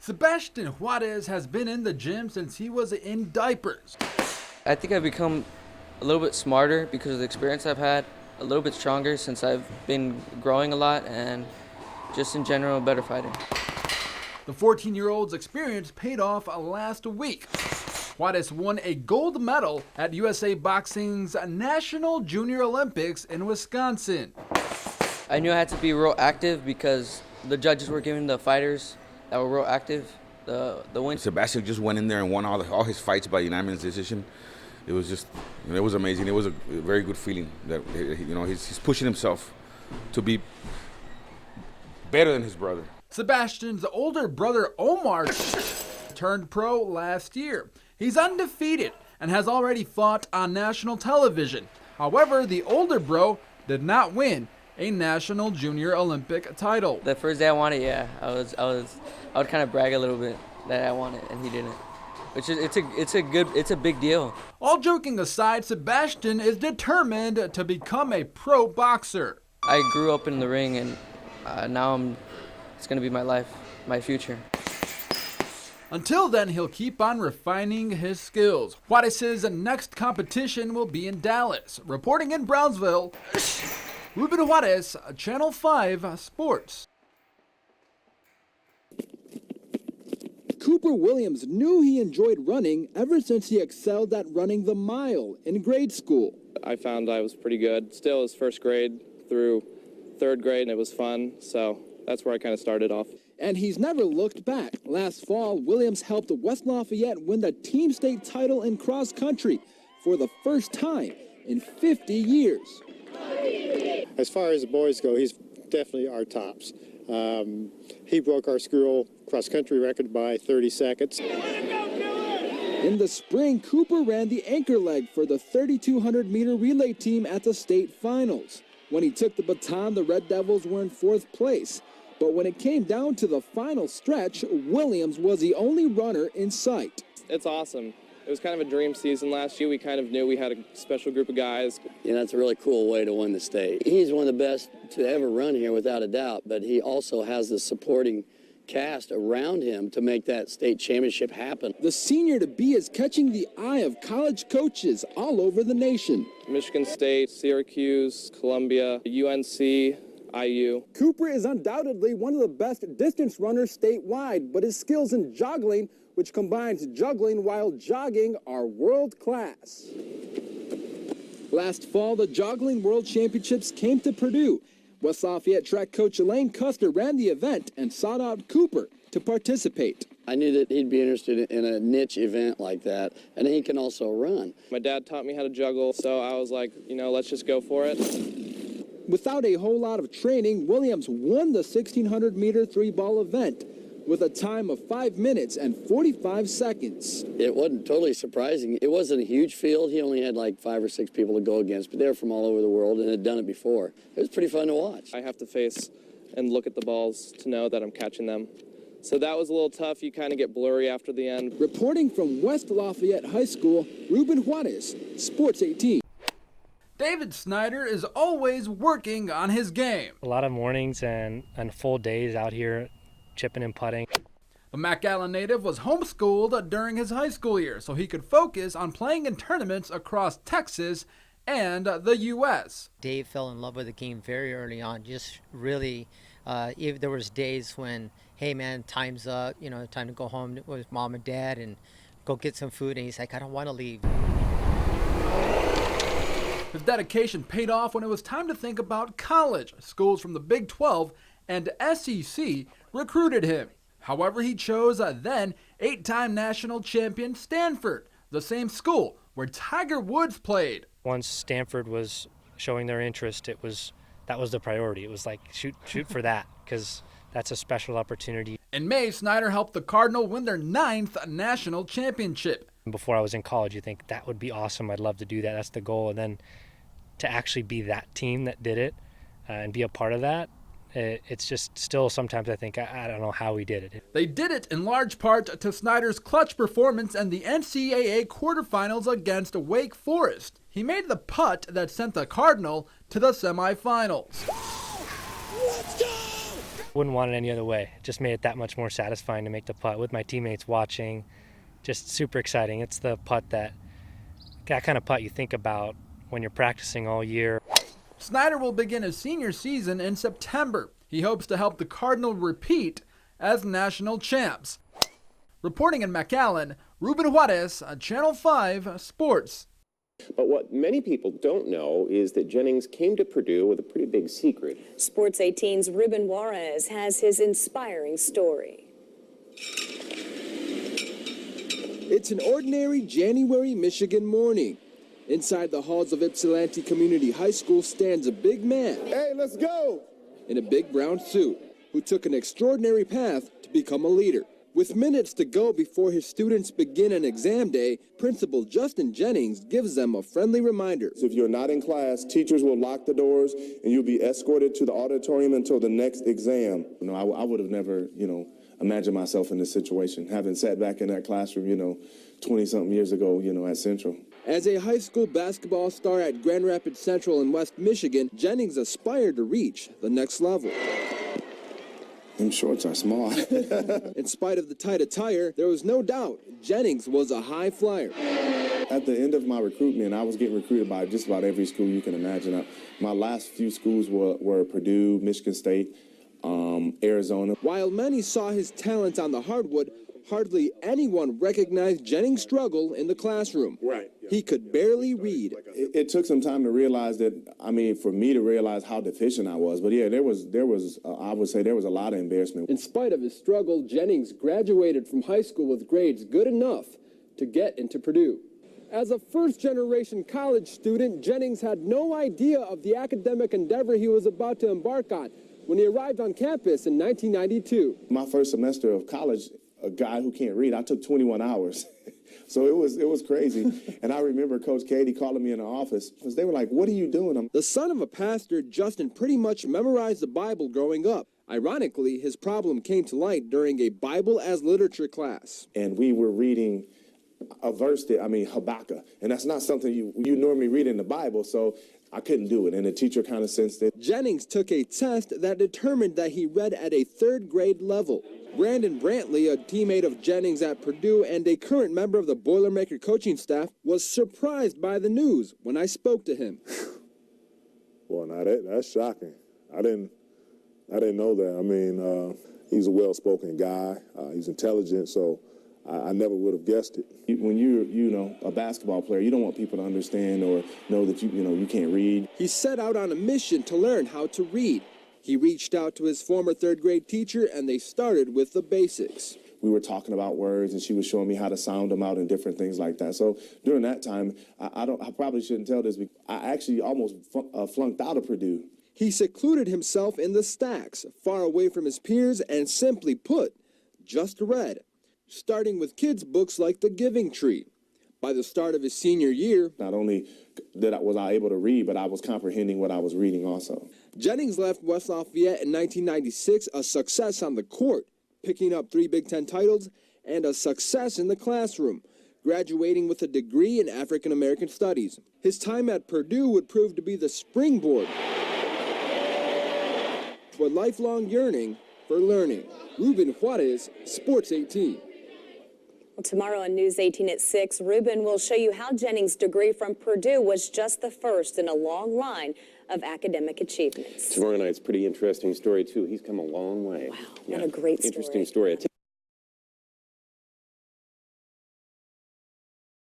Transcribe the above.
Sebastian Juarez has been in the gym since he was in diapers. I think I've become a little bit smarter because of the experience I've had, a little bit stronger since I've been growing a lot, and just in general, a better fighter. The 14-year-old's experience paid off last week. Juarez won a gold medal at USA Boxing's National Junior Olympics in Wisconsin. I knew I had to be real active because the judges were giving the fighters that were real active the win. Sebastian just went in there and won all his fights by unanimous decision. It was just, it was amazing. It was a very good feeling that, he's pushing himself to be better than his brother. Sebastian's older brother Omar turned pro last year. He's undefeated and has already fought on national television. However, the older bro did not win a national junior Olympic title. The first day I won it, yeah, I would kind of brag a little bit that I won it and he didn't. Which is it's a big deal. All joking aside, Sebastian is determined to become a pro boxer. I grew up in the ring and now it's gonna be my life, my future. Until then, he'll keep on refining his skills. Juarez's next competition will be in Dallas. Reporting in Brownsville, Ruben Juarez, Channel 5 Sports. Cooper Williams knew he enjoyed running ever since he excelled at running the mile in grade school. I found I was pretty good. Still, it was first grade through third grade, and it was fun, so that's where I kind of started off. And he's never looked back. Last fall, Williams helped West Lafayette win the team state title in cross country for the first time in 50 years. As far as the boys go, he's definitely our tops. He broke our school cross-country record by 30 seconds. In the spring, Cooper ran the anchor leg for the 3,200-meter relay team at the state finals. When he took the baton, the Red Devils were in fourth place. But when it came down to the final stretch, Williams was the only runner in sight. It's awesome. It was kind of a dream season last year. We kind of knew we had a special group of guys. That's a really cool way to win the state. He's one of the best to ever run here without a doubt, but he also has the supporting cast around him to make that state championship happen. The senior-to-be is catching the eye of college coaches all over the nation. Michigan State, Syracuse, Columbia, UNC, IU. Cooper is undoubtedly one of the best distance runners statewide, but his skills in joggling, which combines juggling while jogging, are world class. Last fall, the Joggling World Championships came to Purdue. West Lafayette track coach Elaine Custer ran the event and sought out Cooper to participate. I knew that he'd be interested in a niche event like that, and he can also run. My dad taught me how to juggle, so I was like, let's just go for it. Without a whole lot of training, Williams won the 1,600-meter three-ball event with a time of 5 minutes and 45 seconds. It wasn't totally surprising. It wasn't a huge field. He only had like 5 or 6 people to go against, but they were from all over the world and had done it before. It was pretty fun to watch. I have to face and look at the balls to know that I'm catching them. So that was a little tough. You kind of get blurry after the end. Reporting from West Lafayette High School, Ruben Juarez, Sports 18. David Snyder is always working on his game. A lot of mornings and full days out here chipping and putting. The McAllen native was homeschooled during his high school year so he could focus on playing in tournaments across Texas and the U.S. Dave fell in love with the game very early on. Just really, there was days when, hey man, time's up, time to go home with mom and dad and go get some food. And he's like, I don't want to leave. His dedication paid off when it was time to think about college. Schools from the Big 12 and SEC recruited him. However, he chose then 8-time national champion Stanford, the same school where Tiger Woods played. Once Stanford was showing their interest, that was the priority. It was like shoot for that, because that's a special opportunity. In May, Snyder helped the Cardinal win their 9th national championship. Before I was in college, you think that would be awesome. I'd love to do that. That's the goal. And then to actually be that team that did it and be a part of that, it's just still sometimes I think I don't know how we did it. They did it in large part to Snyder's clutch performance in the NCAA quarterfinals against Wake Forest. He made the putt that sent the Cardinal to the semifinals. Let's go! Wouldn't want it any other way. It just made it that much more satisfying to make the putt with my teammates watching. Just super exciting. It's the putt that kind of putt you think about when you're practicing all year. Snyder will begin his senior season in September. He hopes to help the Cardinal repeat as national champs. Reporting in McAllen, Ruben Juarez, Channel 5 Sports. But what many people don't know is that Jennings came to Purdue with a pretty big secret. Sports 18's Ruben Juarez has his inspiring story. It's an ordinary January Michigan morning. Inside the halls of Ypsilanti Community High School stands a big man. Hey, let's go! In a big brown suit, who took an extraordinary path to become a leader. With minutes to go before his students begin an exam day, Principal Justin Jennings gives them a friendly reminder. If you're not in class, teachers will lock the doors and you'll be escorted to the auditorium until the next exam. I would have never, imagined myself in this situation, having sat back in that classroom, 20-something years ago, at Central. As a high school basketball star at Grand Rapids Central in West Michigan, Jennings aspired to reach the next level. Them shorts are small. In spite of the tight attire, there was no doubt Jennings was a high flyer. At the end of my recruitment, I was getting recruited by just about every school you can imagine. My last few schools were Purdue, Michigan State, Arizona. While many saw his talent on the hardwood, hardly anyone recognized Jennings' struggle in the classroom. Right. He could barely read. It took some time to realize that, for me to realize how deficient I was. But yeah, there was I would say there was a lot of embarrassment. In spite of his struggle, Jennings graduated from high school with grades good enough to get into Purdue. As a first-generation college student, Jennings had no idea of the academic endeavor he was about to embark on when he arrived on campus in 1992. My first semester of college, a guy who can't read, I took 21 hours. So it was crazy. And I remember Coach Katie calling me in the office because they were like, "What are you doing?" The son of a pastor, Justin pretty much memorized the Bible growing up. Ironically, his problem came to light during a Bible as literature class. And we were reading a verse Habakkuk. And that's not something you normally read in the Bible. So I couldn't do it. And the teacher kind of sensed it. Jennings took a test that determined that he read at a third grade level. Brandon Brantley, a teammate of Jennings at Purdue and a current member of the Boilermaker coaching staff, was surprised by the news when I spoke to him. Well, now that's shocking. I didn't know that. He's a well-spoken guy. He's intelligent, so I never would have guessed it. When you're, a basketball player, you don't want people to understand or know that you can't read. He set out on a mission to learn how to read. He reached out to his former third-grade teacher, and they started with the basics. We were talking about words, and she was showing me how to sound them out and different things like that. So during that time, I probably shouldn't tell this, but I actually almost flunked out of Purdue. He secluded himself in the stacks, far away from his peers, and simply put, just read, starting with kids' books like The Giving Tree. By the start of his senior year, not only was I able to read, but I was comprehending what I was reading also. Jennings left West Lafayette in 1996, a success on the court, picking up 3 Big Ten titles, and a success in the classroom, graduating with a degree in African American Studies. His time at Purdue would prove to be the springboard to a lifelong yearning for learning. Ruben Juarez, Sports 18. Well, tomorrow on News 18 at 6, Ruben will show you how Jennings' degree from Purdue was just the first in a long line of academic achievements. Tomorrow night's pretty interesting story, too. He's come a long way. Wow, what a great story. Interesting story.